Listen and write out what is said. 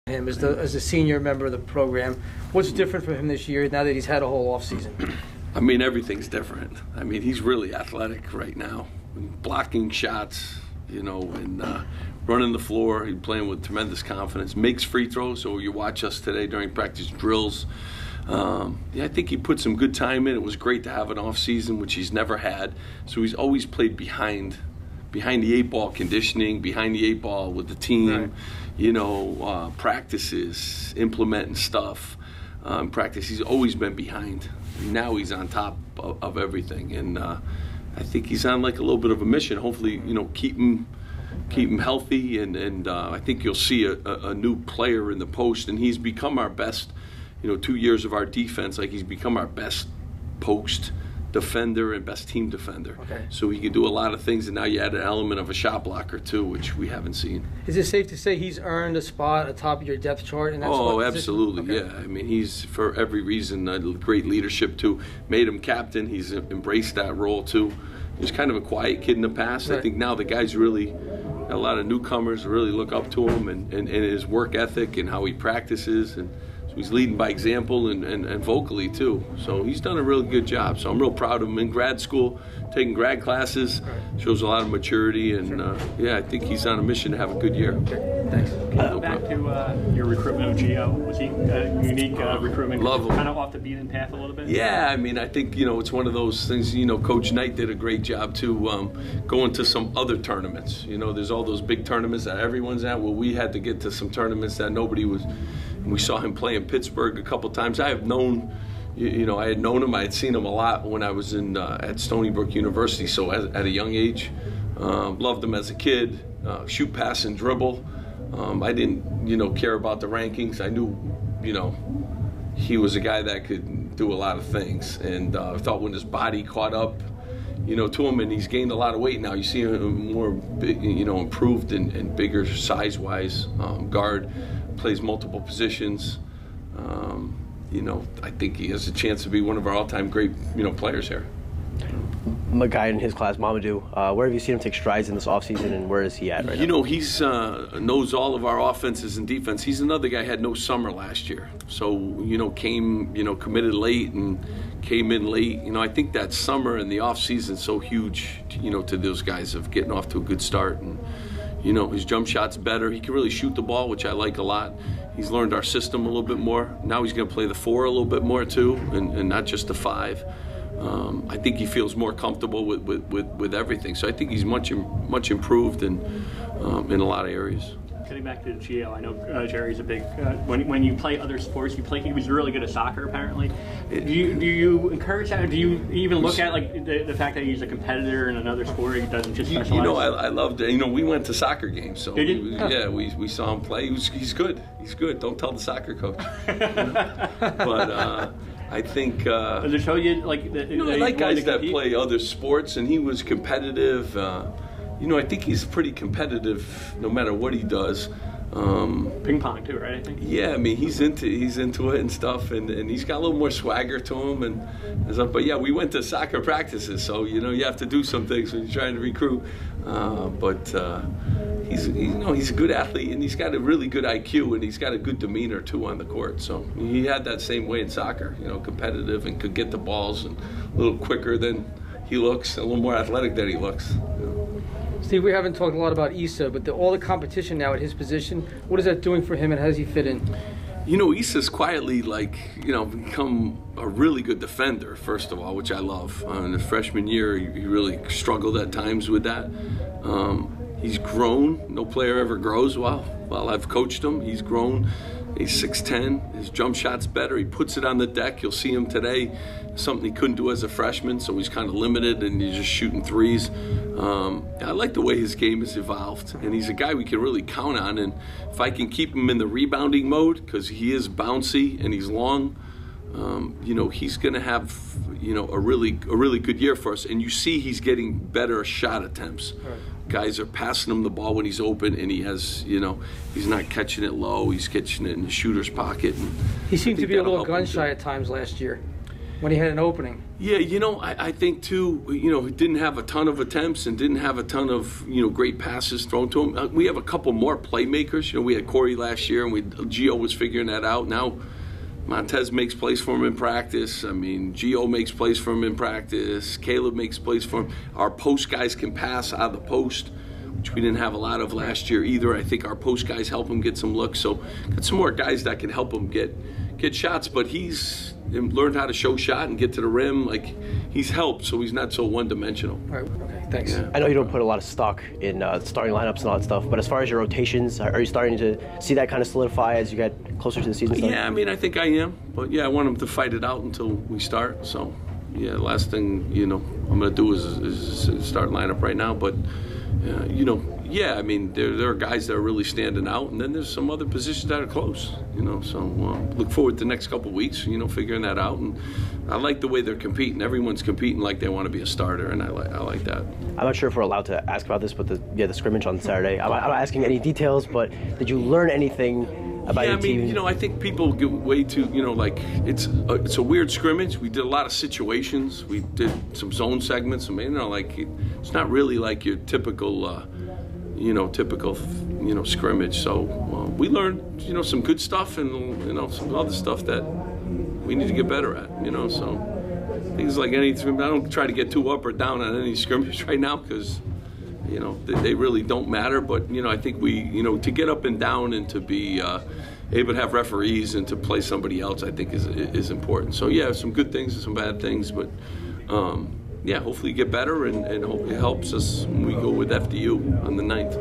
him as a senior member of the program. What's different for him this year now that he's had a whole offseason? I mean, everything's different. I mean, he's really athletic right now, blocking shots, you know, and running the floor. He's playing with tremendous confidence, makes free throws. So you watch us today during practice drills. Yeah, I think he put some good time in. It was great to have an off season, which he's never had. So he's always played behind the eight ball, conditioning, behind the eight ball with the team, right. You know, practices, implementing stuff. Practice, he's always been behind. Now he's on top of everything, and I think he's on like a little bit of a mission. Hopefully, you know, keep him healthy, and I think you'll see a new player in the post, and he's become our best. You know, 2 years of our defense, like he's become our best post defender and best team defender. Okay. So he can do a lot of things, and now you add an element of a shot blocker too, which we haven't seen. Is it safe to say he's earned a spot atop of your depth chart? In that Absolutely, okay. Yeah. I mean, he's for every reason great leadership too. Made him captain. He's embraced that role too. He was kind of a quiet kid in the past. Right. I think now the guy's really a lot of newcomers really look up to him and his work ethic and how he practices, and he's leading by example and vocally too. So he's done a really good job. So I'm real proud of him. In grad school, taking grad classes, shows a lot of maturity, and yeah, I think he's on a mission to have a good year. Okay. Thanks. Back to your recruitment of Gio. Was he a unique recruitment? Love him. Kind of off the beaten path a little bit? Yeah, I mean, I think, you know, it's one of those things, you know, Coach Knight did a great job too, going to some other tournaments. You know, there's all those big tournaments that everyone's at. Well, we had to get to some tournaments that nobody was. We saw him play in Pittsburgh a couple times. I have known, you know, I had known him. I had seen him a lot when I was at Stony Brook University. So at a young age, loved him as a kid. Shoot, pass, and dribble. I didn't, you know, care about the rankings. I knew, you know, he was a guy that could do a lot of things. And I thought when his body caught up, you know, to him, and he's gained a lot of weight now. You see him more, you know, improved and bigger size-wise. Guard, plays multiple positions. You know, I think he has a chance to be one of our all-time great, you know, players here. A guy in his class, Mamadou, where have you seen him take strides in this offseason, and where is he at right now? You know, he's knows all of our offenses and defense. He's another guy had no summer last year. So, you know, committed late and came in late. You know, I think that summer and the offseason is so huge, you know, to those guys of getting off to a good start. And, you know, his jump shot's better. He can really shoot the ball, which I like a lot. He's learned our system a little bit more. Now he's going to play the 4 a little bit more too, and not just the 5. I think he feels more comfortable with everything. So I think he's much improved in a lot of areas. Getting back to Gio, I know Jerry's a big. When you play other sports, he was really good at soccer apparently. Do you encourage that? Or do you even look at like the fact that he's a competitor in another sport? He doesn't just specialize. You know, I loved it. You know, we went to soccer games, so did you? Yeah, we saw him play. He's good. He's good. Don't tell the soccer coach. But. I think. Does it show you like? You know, I like guys that play other sports, and he was competitive. You know, I think he's pretty competitive no matter what he does. Ping pong too, right? I think. Yeah, I mean he's into it and stuff, and he's got a little more swagger to him and stuff. But yeah, we went to soccer practices, so you know you have to do some things when you're trying to recruit. He's a good athlete, and he's got a really good IQ, and he's got a good demeanor too on the court. So he had that same way in soccer, you know, competitive and could get the balls and a little quicker than he looks, a little more athletic than he looks. You know. Steve, we haven't talked a lot about Issa, but all the competition now at his position, what is that doing for him, and how does he fit in? You know, Issa's quietly, become a really good defender, first of all, which I love. In his freshman year, he really struggled at times with that. He's grown. No player ever grows while I've coached him. He's grown. He's 6'10". His jump shot's better. He puts it on the deck. You'll see him today. Something he couldn't do as a freshman, so he's kind of limited, and he's just shooting threes. I like the way his game has evolved, and he's a guy we can really count on. And if I can keep him in the rebounding mode, because he is bouncy and he's long, you know, he's going to have, you know, a really good year for us. And you see he's getting better shot attempts. Right. Guys are passing him the ball when he's open, and he has, you know, he's not catching it low. He's catching it in the shooter's pocket. And he seemed to be a little gun shy at times last year. when he had an opening. Yeah, I think too, he didn't have a ton of attempts and didn't have a ton of, great passes thrown to him. We have a couple more playmakers. We had Corey last year, and Gio was figuring that out. Now Montez makes plays for him in practice. I mean, Gio makes plays for him in practice. Caleb makes plays for him. Our post guys can pass out of the post, which we didn't have a lot of last year either. I think our post guys help him get some looks. So got some more guys that can help him get shots, but he's learned how to show shot and get to the rim. Like, he's helped, so he's not so one-dimensional. All right, okay, thanks. Yeah. I know you don't put a lot of stock in starting lineups and all that stuff, but as far as your rotations, are you starting to see that kind of solidify as you get closer to the season start? Yeah, I mean, I think I am. But, yeah, I want him to fight it out until we start. So, yeah, the last thing, I'm going to do is start lineup right now. But, yeah, I mean, there are guys that are really standing out, and then there's some other positions that are close, So look forward to the next couple of weeks, figuring that out. And I like the way they're competing. Everyone's competing like they want to be a starter, and I like that. I'm not sure if we're allowed to ask about this, but the scrimmage on Saturday. I'm not asking any details, but did you learn anything about your team? I think people get way too, it's a weird scrimmage. We did a lot of situations. We did some zone segments. I mean, it's not really like your typical scrimmage. So we learned, some good stuff and, some other stuff that we need to get better at, So things like anything, I don't try to get too up or down on any scrimmage right now because, they really don't matter. But, I think we, to get up and down and to be able to have referees and to play somebody else, I think is important. So, yeah, some good things and some bad things, but yeah, hopefully get better and hope it helps us when we go with FDU on the 9th.